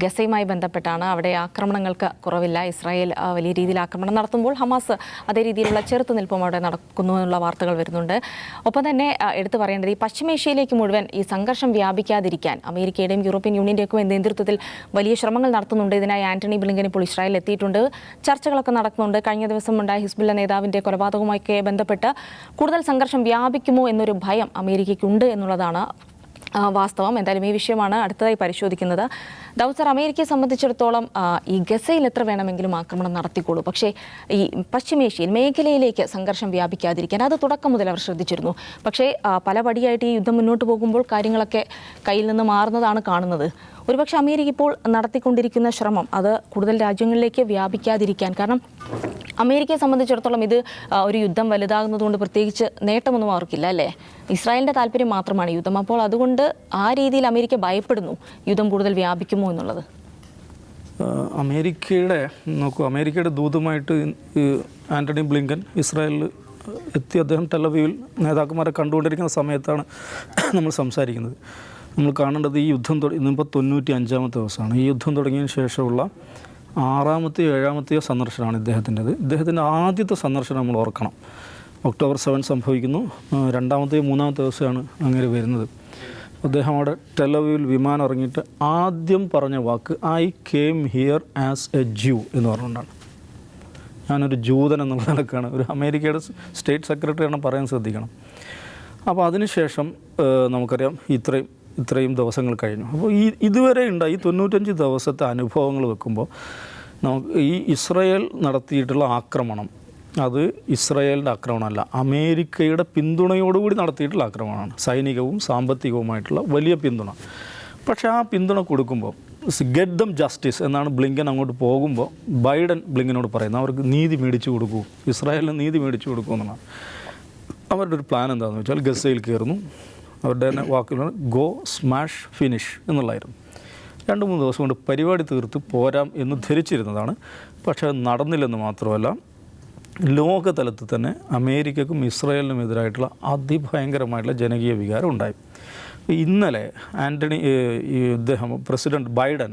ഗസയുമായി ബന്ധപ്പെട്ടാണ്. അവിടെ ആക്രമണങ്ങൾക്ക് കുറവില്ല. ഇസ്രായേൽ വലിയ രീതിയിൽ ആക്രമണം നടത്തുമ്പോൾ ഹമാസ് അതേ രീതിയിലുള്ള ചെറുത്തുനിൽപ്പും അവിടെ നടക്കുന്നു എന്നുള്ള വാർത്തകൾ വരുന്നുണ്ട്. ഒപ്പം തന്നെ എടുത്തു പറയേണ്ടത് ഈ പശ്ചിമേഷ്യയിലേക്ക് മുഴുവൻ ഈ സംഘർഷം വ്യാപിക്കാതിരിക്കാൻ അമേരിക്കയുടെയും യൂറോപ്യൻ യൂണിയൻ്റെയൊക്കെ നേതൃത്വത്തിൽ വലിയ ശ്രമങ്ങൾ നടത്തുന്നുണ്ട്. ഇതിനായി ആന്റണി ബ്ലിങ്കൻ ഇപ്പോൾ ഇസ്രായേലിൽ എത്തിയിട്ടുണ്ട്. ചർച്ചകളൊക്കെ നടക്കുന്നുണ്ട്. കഴിഞ്ഞ ദിവസം ഉണ്ടായ ഹിസ്ബുള്ള നേതാവിൻ്റെ കൊലപാതകവുമായി ബന്ധപ്പെട്ട് കൂടുതൽ സംഘർഷം വ്യാപിക്കുമോ എന്നൊരു ഭയം അമേരിക്കയ്ക്കുണ്ട് എന്നുള്ളതാണ് വാസ്തവം. എന്തായാലും ഈ വിഷയമാണ് അടുത്തതായി പരിശോധിക്കുന്നത്. ദാവൂദ് സർ, അമേരിക്കയെ സംബന്ധിച്ചിടത്തോളം ഈ ഗസയിൽ എത്ര വേണമെങ്കിലും ആക്രമണം നടത്തിക്കോളൂ, പക്ഷേ ഈ പശ്ചിമേഷ്യയിൽ മേഖലയിലേക്ക് സംഘർഷം വ്യാപിക്കാതിരിക്കാൻ അത് തുടക്കം മുതൽ അവർ ശ്രദ്ധിച്ചിരുന്നു. പക്ഷേ പല പടിയായിട്ട് ഈ യുദ്ധം മുന്നോട്ട് പോകുമ്പോൾ കാര്യങ്ങളൊക്കെ കയ്യിൽ നിന്ന് മാറുന്നതാണ് കാണുന്നത്. ഒരുപക്ഷെ അമേരിക്ക ഇപ്പോൾ നടത്തിക്കൊണ്ടിരിക്കുന്ന ശ്രമം അത് കൂടുതൽ രാജ്യങ്ങളിലേക്ക് വ്യാപിക്കാതിരിക്കാൻ, കാരണം അമേരിക്കയെ സംബന്ധിച്ചിടത്തോളം ഇത് ഒരു യുദ്ധം വലുതാകുന്നതുകൊണ്ട് പ്രത്യേകിച്ച് നേട്ടമൊന്നും അവർക്കില്ല, അല്ലേ? ഇസ്രായേലിൻ്റെ താല്പര്യം മാത്രമാണ് യുദ്ധം. അപ്പോൾ അതുകൊണ്ട് ആ രീതിയിൽ അമേരിക്ക ഭയപ്പെടുന്നു യുദ്ധം കൂടുതൽ വ്യാപിക്കുമോ എന്നുള്ളത്. അമേരിക്കയുടെ ദൂതുമായിട്ട് ആന്റണി ബ്ലിങ്കൻ ഇസ്രായേലിൽ എത്തി. അദ്ദേഹം ടെലവീവിൽ നേതാക്കന്മാരെ കണ്ടുകൊണ്ടിരിക്കുന്ന സമയത്താണ് നമ്മൾ സംസാരിക്കുന്നത്. നമ്മൾ കാണേണ്ടത് ഈ യുദ്ധം ഇന്നിപ്പോൾ 95-ാമത്തെ ദിവസമാണ്. ഈ യുദ്ധം തുടങ്ങിയതിന് ശേഷമുള്ള 6-ാമത്തെയോ 7-ാമത്തെയോ സന്ദർശനമാണ് ഇദ്ദേഹത്തിൻ്റെത്. ഇദ്ദേഹത്തിൻ്റെ ആദ്യത്തെ സന്ദർശനം നമ്മൾ ഓർക്കണം. ഒക്ടോബർ 7 സംഭവിക്കുന്നു. 2-ാമത്തെയോ 3-ാമത്തെ ദിവസമാണ് അങ്ങനെ വരുന്നത്. അദ്ദേഹം അവിടെ ടെലവീവിൽ വിമാനം ഇറങ്ങിയിട്ട് ആദ്യം പറഞ്ഞ വാക്ക് I came here as a Jew എന്ന് പറഞ്ഞുകൊണ്ടാണ്. ഞാനൊരു ജൂതൻ എന്നുള്ള നിലക്കാണ്. ഒരു അമേരിക്കയുടെ സ്റ്റേറ്റ് സെക്രട്ടറിയാണ് പറയാൻ ശ്രദ്ധിക്കണം. അപ്പോൾ അതിനുശേഷം നമുക്കറിയാം ഇത്രയും ദിവസങ്ങൾ കഴിഞ്ഞു. അപ്പോൾ ഇതുവരെ ഉണ്ടായി 95 ദിവസത്തെ അനുഭവങ്ങൾ വെക്കുമ്പോൾ നമുക്ക് ഈ ഇസ്രായേൽ നടത്തിയിട്ടുള്ള ആക്രമണം അത് ഇസ്രായേലിൻ്റെ ആക്രമണമല്ല, അമേരിക്കയുടെ പിന്തുണയോടുകൂടി നടത്തിയിട്ടുള്ള ആക്രമണമാണ്. സൈനികവും സാമ്പത്തികവുമായിട്ടുള്ള വലിയ പിന്തുണ. പക്ഷേ ആ പിന്തുണ കൊടുക്കുമ്പോൾ ഗെറ്റ് ദം ജസ്റ്റിസ് എന്നാണ് ബ്ലിങ്കൻ അങ്ങോട്ട് പോകുമ്പോൾ ബൈഡൻ ബ്ലിങ്കനോട് പറയുന്നത്. അവർക്ക് നീതി മേടിച്ചു കൊടുക്കൂ, ഇസ്രായേലിന് നീതി മേടിച്ചു കൊടുക്കൂ എന്നാണ്. അവരുടെ ഒരു പ്ലാൻ എന്താണെന്ന് വെച്ചാൽ ഗസയിൽ കയറുന്നു. അവരുടെ തന്നെ വാക്കുകളാണ് ഗോ സ്മാഷ് ഫിനിഷ് എന്നുള്ളതായിരുന്നു. 2-3 ദിവസം കൊണ്ട് പരിപാടി തീർത്ത് പോരാം എന്ന് ധരിച്ചിരുന്നതാണ്. പക്ഷേ അത് നടന്നില്ലെന്ന് മാത്രമല്ല, ലോകതലത്തിൽ തന്നെ അമേരിക്കക്കും ഇസ്രായേലിനും എതിരായിട്ടുള്ള അതിഭയങ്കരമായിട്ടുള്ള ജനകീയ വികാരം ഉണ്ടായി. ഇന്നലെ പ്രസിഡന്റ് ബൈഡൻ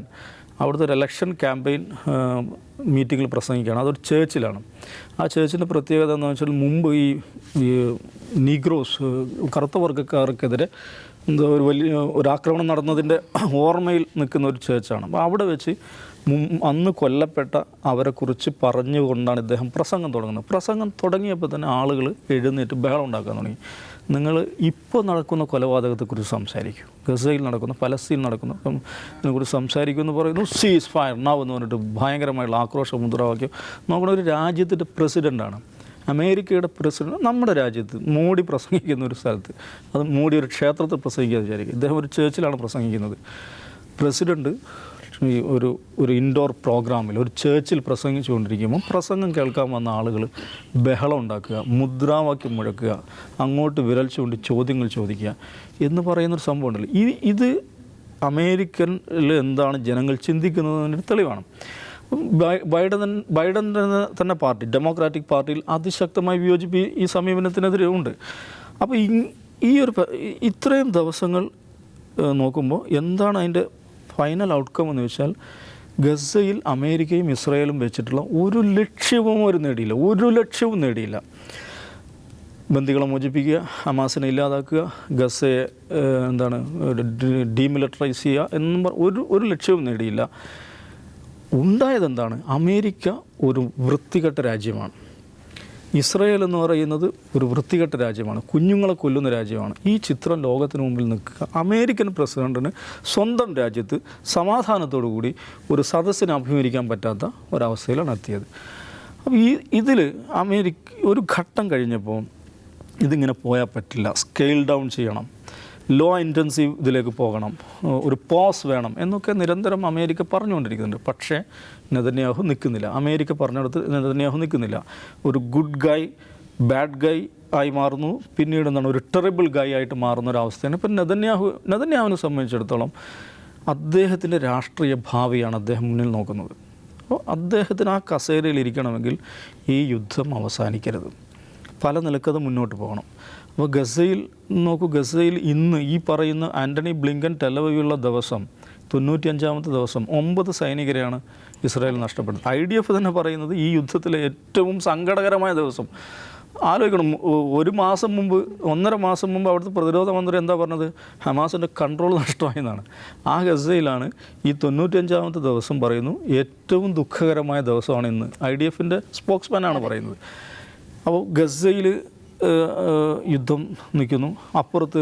അവിടുത്തെ ഒരു ഇലക്ഷൻ ക്യാമ്പയിൻ മീറ്റിങ്ങിൽ പ്രസംഗിക്കുകയാണ്. അതൊരു ചേർച്ചിലാണ്. ആ ചേർച്ചിൻ്റെ പ്രത്യേകത എന്ന് വെച്ചാൽ മുമ്പ് ഈ നീഗ്രോസ് കറുത്ത വർഗ്ഗക്കാർക്കെതിരെ ഒരു ആക്രമണം നടന്നതിൻ്റെ ഓർമ്മയിൽ നിൽക്കുന്ന ഒരു ചേർച്ചാണ്. അപ്പോൾ അവിടെ വെച്ച് അന്ന് കൊല്ലപ്പെട്ട അവരെക്കുറിച്ച് പറഞ്ഞുകൊണ്ടാണ് ഇദ്ദേഹം പ്രസംഗം തുടങ്ങുന്നത്. പ്രസംഗം തുടങ്ങിയപ്പോൾ തന്നെ ആളുകൾ എഴുന്നേറ്റ് ബഹളം ഉണ്ടാക്കാൻ തുടങ്ങി. നിങ്ങൾ ഇപ്പോൾ നടക്കുന്ന കൊലപാതകത്തെക്കുറിച്ച് സംസാരിക്കും, ഗസയിൽ നടക്കുന്ന പലസ്തീൻ നടക്കുന്ന ഇതിനെക്കുറിച്ച് സംസാരിക്കുമെന്ന് പറയുന്നു. സീസ് ഫയർ നൗ എന്ന് പറഞ്ഞിട്ട് ഭയങ്കരമായിട്ടുള്ള ആക്രോശ മുദ്രാവാക്യം. നോക്കുന്ന ഒരു രാജ്യത്തിൻ്റെ പ്രസിഡൻ്റാണ്, അമേരിക്കയുടെ പ്രസിഡന്റ്. നമ്മുടെ രാജ്യത്ത് മോഡി പ്രസംഗിക്കുന്ന ഒരു സ്ഥലത്ത്, അത് മോഡി ഒരു ക്ഷേത്രത്തിൽ പ്രസംഗിക്കാതെ വിചാരിക്കും. ഇദ്ദേഹം ഒരു ചേർച്ചിലാണ് പ്രസംഗിക്കുന്നത്. പ്രസിഡന്റ് ഒരു ഇൻഡോർ പ്രോഗ്രാമിൽ ഒരു ചേർച്ചിൽ പ്രസംഗിച്ചുകൊണ്ടിരിക്കുമ്പോൾ പ്രസംഗം കേൾക്കാൻ വന്ന ആളുകൾ ബഹളം ഉണ്ടാക്കുക, മുദ്രാവാക്യം മുഴക്കുക, അങ്ങോട്ട് വിരൽ ചൂണ്ടി ചോദ്യങ്ങൾ ചോദിക്കുക എന്ന് പറയുന്നൊരു സംഭവം ഉണ്ടല്ലോ. ഇത് അമേരിക്കനിൽ എന്താണ് ജനങ്ങൾ ചിന്തിക്കുന്നതിൻ്റെ തെളിവാണ്. ബൈഡൻ തന്നെ പാർട്ടി, ഡെമോക്രാറ്റിക് പാർട്ടിയിൽ അതിശക്തമായ വിയോജിപ്പ് ഈ സമീപനത്തിനെതിരെ ഉണ്ട്. അപ്പോൾ ഇത്രയും ദിവസങ്ങൾ നോക്കുമ്പോൾ എന്താണ് അതിൻ്റെ ഫൈനൽ ഔട്ട്കം എന്ന് വെച്ചാൽ, ഗസയിൽ അമേരിക്കയും ഇസ്രായേലും വെച്ചിട്ടുള്ള ഒരു ലക്ഷ്യവും നേടിയില്ല. ബന്ദികളെ മോചിപ്പിക്കുക, ഹമാസിനെ ഇല്ലാതാക്കുക, ഗസയെ ഡീമിലിറ്ററൈസ് ചെയ്യുക എന്നും ഒരു ലക്ഷ്യവും നേടിയില്ല. ഉണ്ടായതെന്താണ്? അമേരിക്ക ഒരു വൃത്തികെട്ട രാജ്യമാണ്. ഇസ്രായേൽ എന്ന് പറയുന്നത് ഒരു വൃത്തികെട്ട രാജ്യമാണ്, കുഞ്ഞുങ്ങളെ കൊല്ലുന്ന രാജ്യമാണ്. ഈ ചിത്രം ലോകത്തിന് മുമ്പിൽ നിൽക്കുക. അമേരിക്കൻ പ്രസിഡൻറ്റിന് സ്വന്തം രാജ്യത്ത് സമാധാനത്തോടു കൂടി ഒരു സദസ്സിനെ അഭിമുഖീകരിക്കാൻ പറ്റാത്ത ഒരവസ്ഥയിലാണ് എത്തിയത്. അപ്പോൾ ഇതിൽ അമേരിക്ക ഒരു ഘട്ടം കഴിഞ്ഞപ്പോൾ ഇതിങ്ങനെ പോയാൽ പറ്റില്ല, സ്കെയിൽ ഡൗൺ ചെയ്യണം, ലോ ഇൻറ്റൻസീവ് ഇതിലേക്ക് പോകണം, ഒരു പോസ് വേണം എന്നൊക്കെ നിരന്തരം അമേരിക്ക പറഞ്ഞുകൊണ്ടിരിക്കുന്നുണ്ട്. പക്ഷേ നെതന്യാഹു നിൽക്കുന്നില്ല. അമേരിക്ക പറഞ്ഞിടത്ത് നെതന്യാഹു നിൽക്കുന്നില്ല. ഒരു ഗുഡ് ഗൈ ബാഡ് ഗൈ ആയി മാറുന്നു. പിന്നീട് ഒരു ടെറിബിൾ ഗൈ ആയിട്ട് മാറുന്ന ഒരവസ്ഥയാണ് ഇപ്പം നെതന്യാഹുവിനെ സംബന്ധിച്ചിടത്തോളം. അദ്ദേഹത്തിൻ്റെ രാഷ്ട്രീയ ഭാവിയാണ് അദ്ദേഹം മുന്നിൽ നോക്കുന്നത്. അപ്പോൾ അദ്ദേഹത്തിന് ആ കസേരയിൽ ഇരിക്കണമെങ്കിൽ ഈ യുദ്ധം അവസാനിക്കരുത്. പല നിലക്കത് മുന്നോട്ട് പോകണം. അപ്പോൾ ഗസയിൽ നോക്കൂ, ഗസയിൽ ഇന്ന് ഈ പറയുന്ന ആൻ്റണി ബ്ലിങ്കൻ ടെലവീവിലുള്ള ദിവസം 95ാമത്തെ ദിവസം 9 സൈനികരെയാണ് ഇസ്രായേൽ നഷ്ടപ്പെടുന്നത്. IDF തന്നെ പറയുന്നത് ഈ യുദ്ധത്തിലെ ഏറ്റവും സങ്കടകരമായ ദിവസം. ആലോചിക്കണം, 1 മാസം മുമ്പ് 1.5 മാസം മുമ്പ് അവിടുത്തെ പ്രതിരോധ മന്ത്രി എന്താ പറഞ്ഞത്? ഹമാസിൻ്റെ കൺട്രോൾ നഷ്ടമായെന്നാണ്. ആ ഗസയിലാണ് ഈ 95ാമത്തെ ദിവസം പറയുന്നു ഏറ്റവും ദുഃഖകരമായ ദിവസമാണ് ഇന്ന്. IDFൻ്റെ സ്പോക്സ്മാനാണ് പറയുന്നത്. അപ്പോൾ ഗസയിൽ യുദ്ധം നിൽക്കുന്നു. അപ്പുറത്ത്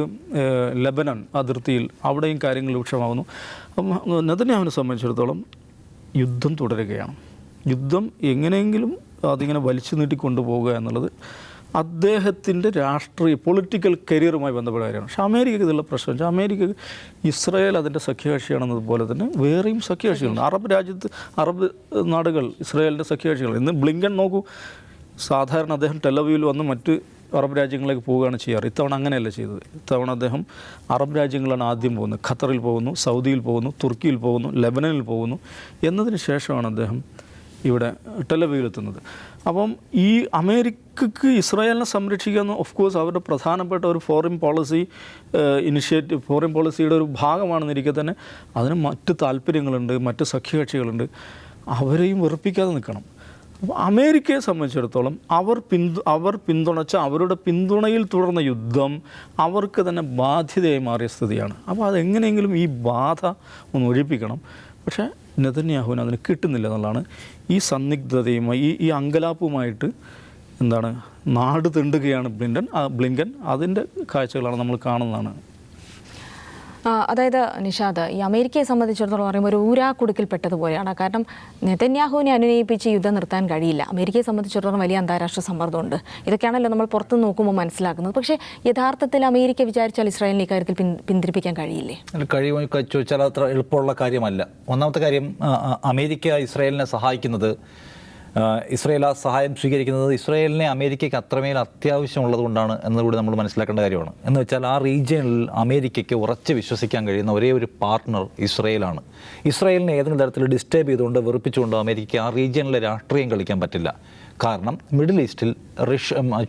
ലെബനൻ അതിർത്തിയിൽ അവിടെയും കാര്യങ്ങൾ രൂക്ഷമാകുന്നു. നെതന്യാഹുവിനെ സംബന്ധിച്ചിടത്തോളം യുദ്ധം തുടരുകയാണ്. യുദ്ധം എങ്ങനെയെങ്കിലും അതിങ്ങനെ വലിച്ചു നീട്ടിക്കൊണ്ടുപോവുക എന്നുള്ളത് അദ്ദേഹത്തിൻ്റെ രാഷ്ട്രീയ പൊളിറ്റിക്കൽ കരിയറുമായി ബന്ധപ്പെട്ട കാര്യമാണ്. പക്ഷേ അമേരിക്കയ്ക്ക് ഇതുള്ള പ്രശ്നം വെച്ചാൽ അമേരിക്ക ഇസ്രായേൽ അതിൻ്റെ സഖ്യകക്ഷിയാണെന്നതുപോലെ തന്നെ വേറെയും സഖ്യകക്ഷികളുണ്ട്. അറബ് നാടുകൾ ഇസ്രായേലിൻ്റെ സഖ്യകക്ഷികൾ. ഇന്ന് ബ്ലിങ്കൻ നോക്കൂ, സാധാരണ അദ്ദേഹം ടെലവീവിൽ വന്ന് മറ്റ് അറബ് രാജ്യങ്ങളിലേക്ക് പോവുകയാണ് ചെയ്യാറ്. ഇത്തവണ അങ്ങനെയല്ല ചെയ്തത്. ഇത്തവണ അദ്ദേഹം അറബ് രാജ്യങ്ങളാണ് ആദ്യം പോകുന്നത്. ഖത്തറിൽ പോകുന്നു, സൗദിയിൽ പോകുന്നു, തുർക്കിയിൽ പോകുന്നു, ലെബനനിൽ പോകുന്നു. എന്നതിന് ശേഷമാണ് അദ്ദേഹം ഇവിടെ ടെലവീവിലെത്തുന്നത്. അപ്പം ഈ അമേരിക്കക്ക് ഇസ്രായേലിനെ സംരക്ഷിക്കുക എന്ന് ഓഫ് കോഴ്സ് അവരുടെ പ്രധാനപ്പെട്ട ഒരു ഫോറിൻ പോളിസിയുടെ ഒരു ഭാഗമാണെന്നിരിക്കെ തന്നെ അതിന് മറ്റ് താല്പര്യങ്ങളുണ്ട്, മറ്റ് സഖ്യകക്ഷികളുണ്ട്. അവരെയും വെറുപ്പിക്കാതെ നിൽക്കണം. അപ്പോൾ അമേരിക്കയെ സംബന്ധിച്ചിടത്തോളം അവർ പിന്തുണച്ച അവരുടെ പിന്തുണയിൽ തുടർന്ന യുദ്ധം അവർക്ക് തന്നെ ബാധ്യതയായി മാറിയ സ്ഥിതിയാണ്. അപ്പോൾ അതെങ്ങനെയെങ്കിലും ഈ ബാധ ഒന്ന് ഒഴിപ്പിക്കണം. പക്ഷേ നെതന്യാഹുവിന് അതിന് കിട്ടുന്നില്ല എന്നുള്ളതാണ്. ഈ സന്നിഗ്ധതയുമായി ഈ അങ്കലാപ്പുമായിട്ട് നാട് തിണ്ടുകയാണ് ബ്ലിങ്കൻ. അതിൻ്റെ കാഴ്ചകളാണ് നമ്മൾ കാണുന്നതാണ്. അതായത് നിഷാദ്, ഈ അമേരിക്കയെ സംബന്ധിച്ചിടത്തോളം പറയുമ്പോൾ ഒരു ഊരാക്കുടുക്കിൽപ്പെട്ടതുപോലെയാണ്. കാരണം നെതന്യാഹുവിനെ അനുനയിപ്പിച്ച് യുദ്ധം നിർത്താൻ കഴിയില്ല. അമേരിക്കയെ സംബന്ധിച്ചിടത്തോളം വലിയ അന്താരാഷ്ട്ര സമ്മർദ്ദമുണ്ട്. ഇതൊക്കെയാണല്ലോ നമ്മൾ പുറത്ത് നോക്കുമ്പോൾ മനസ്സിലാക്കുന്നത്. പക്ഷേ യഥാർത്ഥത്തിൽ അമേരിക്ക വിചാരിച്ചാൽ ഇസ്രായേലിന് ഇക്കാര്യത്തിൽ പിന്തിരിപ്പിക്കാൻ കഴിയില്ലേ? കഴിയുമോ ചോദിച്ചാൽ അത്ര എളുപ്പമുള്ള കാര്യമല്ല. ഒന്നാമത്തെ കാര്യം, അമേരിക്ക ഇസ്രായേലിനെ സഹായിക്കുന്നത്, ഇസ്രായേൽ ആ സഹായം സ്വീകരിക്കുന്നത് ഇസ്രായേലിനെ അമേരിക്കയ്ക്ക് അത്രമേൽ അത്യാവശ്യമുള്ളത് കൊണ്ടാണ് എന്നുകൂടി നമ്മൾ മനസ്സിലാക്കേണ്ട കാര്യമാണ്. എന്ന് വെച്ചാൽ ആ റീജിയനിൽ അമേരിക്കയ്ക്ക് ഉറച്ച് വിശ്വസിക്കാൻ കഴിയുന്ന ഒരേ ഒരു പാർട്ട്ണർ ഇസ്രായേലാണ്. ഇസ്രായേലിനെ ഏതെങ്കിലും തരത്തിൽ ഡിസ്റ്റർബ് ചെയ്തുകൊണ്ട് വെറുപ്പിച്ചുകൊണ്ട് അമേരിക്കയ്ക്ക് ആ റീജിയനിലെ രാഷ്ട്രീയം കളിക്കാൻ പറ്റില്ല. കാരണം മിഡിൽ ഈസ്റ്റിൽ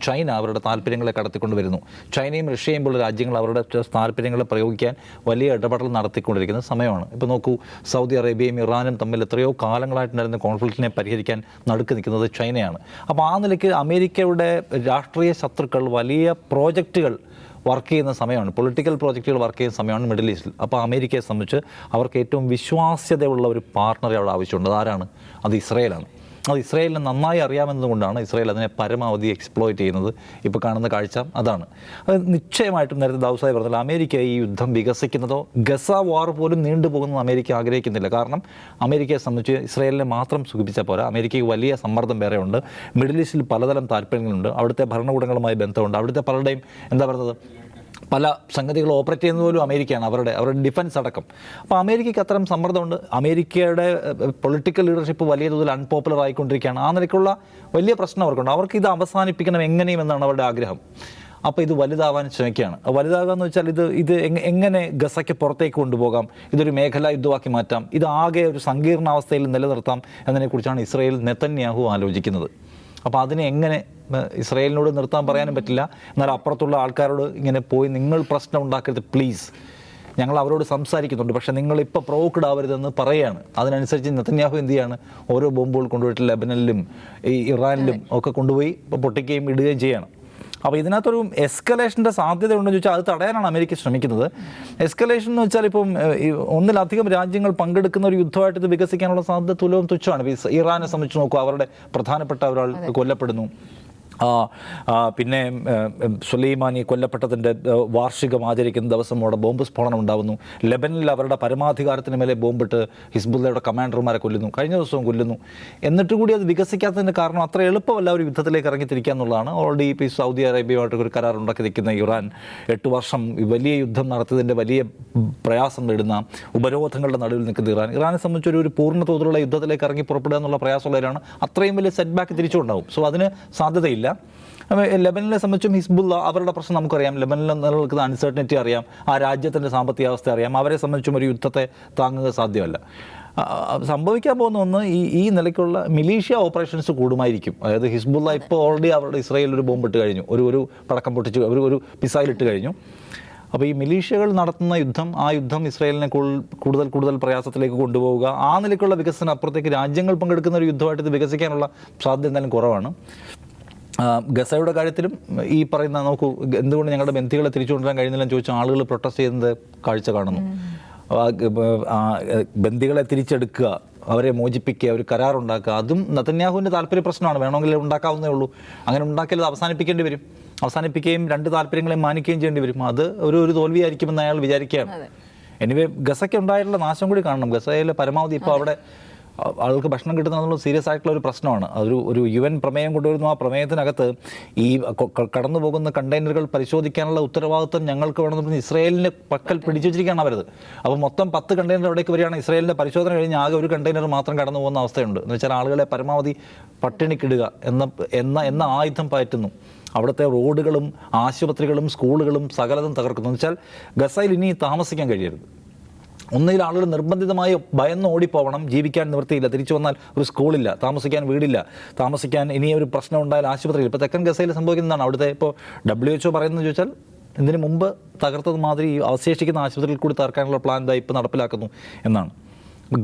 ചൈന അവരുടെ താല്പര്യങ്ങളെ കടത്തിക്കൊണ്ട് വരുന്നു. ചൈനയും റഷ്യയും പോലുള്ള രാജ്യങ്ങൾ അവരുടെ താല്പര്യങ്ങളെ പ്രയോഗിക്കാൻ വലിയ ഇടപെടൽ നടത്തിക്കൊണ്ടിരിക്കുന്ന സമയമാണ്. ഇപ്പോൾ നോക്കൂ, സൗദി അറേബ്യയും ഇറാനും തമ്മിൽ എത്രയോ കാലങ്ങളായിട്ടുണ്ടായിരുന്ന കോൺഫ്ലിക്റ്റിനെ പരിഹരിക്കാൻ നടുക്ക് നിൽക്കുന്നത് ചൈനയാണ്. അപ്പോൾ ആ നിലയ്ക്ക് അമേരിക്കയുടെ രാഷ്ട്രീയ ശത്രുക്കൾ വലിയ പ്രോജക്റ്റുകൾ വർക്ക് ചെയ്യുന്ന സമയമാണ്, പൊളിറ്റിക്കൽ പ്രോജക്റ്റുകൾ വർക്ക് ചെയ്യുന്ന സമയമാണ് മിഡിൽ ഈസ്റ്റിൽ. അപ്പോൾ അമേരിക്കയെ സംബന്ധിച്ച് അവർക്ക് ഏറ്റവും വിശ്വാസ്യതയുള്ള ഒരു പാർട്ണറെ അവിടെ ആവശ്യമുണ്ട്. അതാരാണ്? അത് ഇസ്രായേലാണ്. അത് ഇസ്രായേലിന് നന്നായി അറിയാമെന്നതുകൊണ്ടാണ് ഇസ്രായേൽ അതിനെ പരമാവധി എക്സ്പ്ലോയിറ്റ് ചെയ്യുന്നത്. ഇപ്പോൾ കാണുന്ന കാഴ്ച അതാണ്. അത് നിശ്ചയമായിട്ടും നേരത്തെ ദാവൂസായി പറഞ്ഞാൽ അമേരിക്ക ഈ യുദ്ധം വികസിക്കുന്നതോ ഗസ വാർ പോലും നീണ്ടുപോകുന്നത് അമേരിക്ക ആഗ്രഹിക്കുന്നില്ല. കാരണം അമേരിക്കയെ സംബന്ധിച്ച് ഇസ്രായേലിനെ മാത്രം സുഖിപ്പിച്ചാൽ പോരാ, അമേരിക്കയ്ക്ക് വലിയ സമ്മർദ്ദം വേറെ ഉണ്ട്. മിഡിൽ ഈസ്റ്റിൽ പലതരം താല്പര്യങ്ങളുണ്ട്. അവിടുത്തെ ഭരണകൂടങ്ങളുമായി ബന്ധമുണ്ട്. അവിടുത്തെ പലരുടെയും പല സംഗതികൾ ഓപ്പറേറ്റ് ചെയ്യുന്നത് പോലും അമേരിക്കയാണ്, അവരുടെ ഡിഫൻസ് അടക്കം. അപ്പോൾ അമേരിക്കയ്ക്ക് അത്തരം സമ്മർദ്ദമുണ്ട്. അമേരിക്കയുടെ പൊളിറ്റിക്കൽ ലീഡർഷിപ്പ് വലിയ തോതിൽ അൺപോപ്പുലർ ആയിക്കൊണ്ടിരിക്കുകയാണ്. ആ നിലയ്ക്കുള്ള വലിയ പ്രശ്നം അവർക്കുണ്ട്. അവർക്ക് ഇത് അവസാനിപ്പിക്കണം എങ്ങനെയും എന്നാണ് അവരുടെ ആഗ്രഹം. അപ്പോൾ ഇത് വലുതാവാൻ ശ്രമിക്കുകയാണ്. വലുതാകുക എന്ന് വെച്ചാൽ ഇത് എങ്ങനെ ഗസയ്ക്ക് പുറത്തേക്ക് കൊണ്ടുപോകാം, ഇതൊരു മേഖലാ യുദ്ധമാക്കി മാറ്റാം, ഇത് ആകെ ഒരു സങ്കീർണാവസ്ഥയിൽ നിലനിർത്താം എന്നതിനെക്കുറിച്ചാണ് ഇസ്രായേൽ നെതന്യാഹു ആലോചിക്കുന്നത്. അപ്പോൾ അതിനെ എങ്ങനെ ഇസ്രായേലിനോട് നിർത്താൻ പറയാനും പറ്റില്ല. എന്നാൽ അപ്പുറത്തുള്ള ആൾക്കാരോട് ഇങ്ങനെ പോയി നിങ്ങൾ പ്രശ്നം ഉണ്ടാക്കരുത് പ്ലീസ്, ഞങ്ങൾ അവരോട് സംസാരിക്കുന്നുണ്ട്, പക്ഷേ നിങ്ങളിപ്പോൾ പ്രൊവോക്ഡ് ആവരുതെന്ന് പറയുകയാണ്. അതിനനുസരിച്ച് നെതന്യാഹു എന്ത് ചെയ്യാണ്? ഓരോ ബോംബുകൾ കൊണ്ടുപോയിട്ട് ലെബനനിലും ഈ ഇറാനിലും ഒക്കെ കൊണ്ടുപോയി പൊട്ടിക്കുകയും ഇടുകയും ചെയ്യണം. അപ്പോൾ ഇതിനകത്തൊരു എസ്കലേഷൻ്റെ സാധ്യത ഉണ്ടെന്ന് ചോദിച്ചാൽ അത് തടയാനാണ് അമേരിക്ക ശ്രമിക്കുന്നത്. എസ്കലേഷൻ എന്ന് വെച്ചാൽ ഇപ്പം ഒന്നിലധികം രാജ്യങ്ങൾ പങ്കെടുക്കുന്ന ഒരു യുദ്ധമായിട്ട് ഇത് വികസിക്കാനുള്ള സാധ്യത തുലവും തുച്ഛമാണ്. ഇപ്പോൾ ഇറാനെ സംബന്ധിച്ച് നോക്കുക, അവരുടെ പ്രധാനപ്പെട്ട ഒരാൾ കൊല്ലപ്പെടുന്നു. പിന്നെ സുലൈമാനി കൊല്ലപ്പെട്ടതിൻ്റെ വാർഷികം ആചരിക്കുന്ന ദിവസം അവിടെ ബോംബ് സ്ഫോടനം ഉണ്ടാകുന്നു. ലെബനിൽ അവരുടെ പരമാധികാരത്തിന് മേലെ ബോംബിട്ട് ഹിസ്ബുള്ളയുടെ കമാൻഡർമാരെ കൊല്ലുന്നു, കഴിഞ്ഞ ദിവസവും കൊല്ലുന്നു. എന്നിട്ട് കൂടി അത് വികസിക്കാത്തതിൻ്റെ കാരണം അത്ര എളുപ്പമല്ല ഒരു യുദ്ധത്തിലേക്ക് ഇറങ്ങിത്തിരിക്കുക എന്നുള്ളതാണ്. ഓൾറെഡി ഇപ്പോൾ ഈ സൗദി അറേബ്യയുമായിട്ട് ഒരു കരാർ ഉണ്ടാക്കി നിൽക്കുന്ന ഇറാൻ 8 വർഷം വലിയ യുദ്ധം നടത്തിയതിൻ്റെ വലിയ പ്രയാസം നേടുന്ന ഉപരോധങ്ങളുടെ നടുവിൽ നിൽക്കുന്ന ഇറാനെ സംബന്ധിച്ചൊരു ഒരു പൂർണ്ണ തോതിലുള്ള യുദ്ധത്തിലേക്ക് ഇറങ്ങി പുറപ്പെടുക എന്നുള്ള പ്രയാസമുള്ളവരാണ്. അത്രയും വലിയ സെറ്റ് ബാക്ക് തിരിച്ചുണ്ടാവും. സോ അതിന് സാധ്യതയില്ല. ലെബനനെ സംബന്ധിച്ചും ഹിസ്ബുള്ള അവരുടെ പ്രശ്നം നമുക്കറിയാം. ലെബനിൽ നിലനിൽക്കുന്ന അൺസർട്ടനിറ്റി അറിയാം, ആ രാജ്യത്തിൻ്റെ സാമ്പത്തിക അവസ്ഥ അറിയാം. അവരെ സംബന്ധിച്ചും ഒരു യുദ്ധത്തെ താങ്ങുക സാധ്യമല്ല. സംഭവിക്കാൻ പോകുന്ന ഒന്ന് ഈ നിലയ്ക്കുള്ള മിലീഷ്യ ഓപ്പറേഷൻസ് കൂടുമായിരിക്കും. അതായത് ഹിസ്ബുള്ള ഇപ്പോൾ ഓൾറെഡി അവരുടെ ഇസ്രായേലിൽ ഒരു ബോംബ് ഇട്ട് കഴിഞ്ഞു, ഒരു പടക്കം പൊട്ടിച്ച് ഒരു മിസൈൽ ഇട്ട് കഴിഞ്ഞു. അപ്പോൾ ഈ മിലീഷ്യകൾ നടത്തുന്ന യുദ്ധം, ആ യുദ്ധം ഇസ്രായേലിനെ കൂടുതൽ പ്രയാസത്തിലേക്ക് കൊണ്ടുപോവുക, ആ നിലയ്ക്കുള്ള വികസനം അപ്പുറത്തേക്ക് രാജ്യങ്ങൾ പങ്കെടുക്കുന്ന ഒരു യുദ്ധമായിട്ട് ഇത് വികസിക്കാനുള്ള സാധ്യത എന്തായാലും കുറവാണ്. ഗസയുടെ കാര്യത്തിലും ഈ പറയുന്ന നോക്കൂ, എന്തുകൊണ്ട് ഞങ്ങളുടെ ബന്ദികളെ തിരിച്ചു കൊണ്ടുവരാൻ കഴിയുന്നില്ലെന്ന് ചോദിച്ചാൽ ആളുകൾ പ്രൊട്ടസ്റ്റ് ചെയ്യുന്നത് കാഴ്ച കാണുന്നു. ബന്ദികളെ തിരിച്ചെടുക്കുക, അവരെ മോചിപ്പിക്കുക, ഒരു കരാറുണ്ടാക്കുക, അതും നെതന്യാഹുവിൻ്റെ താല്പര്യ പ്രശ്നമാണ്. വേണമെങ്കിൽ ഉണ്ടാക്കാവുന്നേ ഉള്ളൂ. അങ്ങനെ ഉണ്ടാക്കിയാൽ അത് അവസാനിപ്പിക്കേണ്ടി വരും. അവസാനിപ്പിക്കുകയും രണ്ട് താല്പര്യങ്ങളെ മാനിക്കുകയും ചെയ്യേണ്ടി വരും. അത് ഒരു തോൽവിയായിരിക്കുമെന്ന് അയാൾ വിചാരിക്കുകയാണ്. എനിവേ ഗസയ്ക്ക് ഉണ്ടായിട്ടുള്ള നാശം കൂടി കാണണം. ഗസയിലെ പരമാവധി ഇപ്പോൾ അവിടെ ആൾക്ക് ഭക്ഷണം കിട്ടുന്നതെന്നുള്ള സീരിയസ് ആയിട്ടുള്ള ഒരു പ്രശ്നമാണ്. ഒരു UN പ്രമേയം കൊണ്ടുവരുന്നു. ആ പ്രമേയത്തിനകത്ത് ഈ കടന്നു പോകുന്ന കണ്ടെയ്നറുകൾ പരിശോധിക്കാനുള്ള ഉത്തരവാദിത്വം ഞങ്ങൾക്ക് വേണമെന്ന് പറഞ്ഞ് ഇസ്രായേലിൻ്റെ പക്കൽ പിടിച്ചു വെച്ചിരിക്കുകയാണ് അവരത്. അപ്പോൾ മൊത്തം 10 കണ്ടെയ്നർ അവിടേക്ക് വരികയാണ്. ഇസ്രായേലിൻ്റെ പരിശോധന കഴിഞ്ഞ് ആകെ ഒരു കണ്ടെയ്നർ മാത്രം കടന്നു പോകുന്ന അവസ്ഥയുണ്ട്. എന്ന് വെച്ചാൽ ആളുകളെ പരമാവധി പട്ടിണിക്കിടുക എന്ന ആയുധം പയറ്റുന്നു. അവിടുത്തെ റോഡുകളും ആശുപത്രികളും സ്കൂളുകളും സകലതും തകർക്കുന്നു. എന്ന് വെച്ചാൽ ഗസയിൽ ഇനി താമസിക്കാൻ കഴിയരുത്. ഒന്നുകിൽ ആളുകൾ നിർബന്ധിതമായി ഭയന്ന് ഓടിപ്പോവണം, ജീവിക്കാൻ നിവൃത്തിയില്ല, തിരിച്ചു വന്നാൽ ഒരു സ്കൂളില്ല, താമസിക്കാൻ വീടില്ല, താമസിക്കാൻ ഇനി ഒരു പ്രശ്നം ഉണ്ടായാൽ ആശുപത്രിയിൽ. ഇപ്പോൾ തെക്കൻ ഗസയിൽ സംഭവിക്കുന്നതാണ്. അവിടുത്തെ ഇപ്പോൾ WHO പറയുന്നത് ചോദിച്ചാൽ ഇതിന് മുമ്പ് തകർത്തത് മാതിരി അവശേഷിക്കുന്ന ആശുപത്രിയിൽ കൂടി തകർക്കാനുള്ള പ്ലാൻ ഇപ്പോൾ നടപ്പിലാക്കുന്നു എന്നാണ്.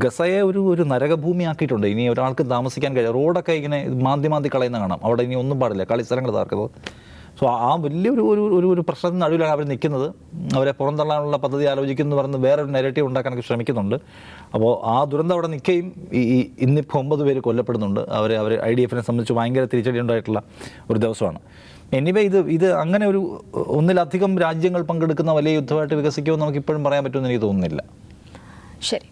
ഗസയെ ഒരു നരകഭൂമിയാക്കിയിട്ടുണ്ട്. ഇനി ഒരാൾക്ക് താമസിക്കാൻ കഴിയും. റോഡൊക്കെ ഇങ്ങനെ മാന്തി കളയുന്ന കാണാം. അവിടെ ഇനി ഒന്നും പാടില്ല, കളിസ്ഥലങ്ങൾ തകർക്കുന്നത്. സോ ആ വലിയൊരു പ്രശ്നത്തിന് നടുവിലാണ് അവർ നിൽക്കുന്നത്. അവരെ പുറന്തള്ളാനുള്ള പദ്ധതി ആലോചിക്കുന്നു പറഞ്ഞ് വേറൊരു നെഗറ്റീവ് ഉണ്ടാക്കാനൊക്കെ ശ്രമിക്കുന്നുണ്ട്. അപ്പോൾ ആ ദുരന്തം അവിടെ നിൽക്കുകയും ഇന്നിപ്പോൾ 9 പേര് കൊല്ലപ്പെടുന്നുണ്ട്. അവർ IDF-നെ സംബന്ധിച്ച് ഭയങ്കര തിരിച്ചടി ഉണ്ടായിട്ടുള്ള ഒരു ദിവസമാണ്. എനിവേ ഇത് അങ്ങനെ ഒന്നിലധികം രാജ്യങ്ങൾ പങ്കെടുക്കുന്ന വലിയ യുദ്ധമായിട്ട് വികസിക്കുമെന്ന് നമുക്കിപ്പോഴും പറയാൻ പറ്റുമെന്ന് എനിക്ക് തോന്നുന്നില്ല. ശരി.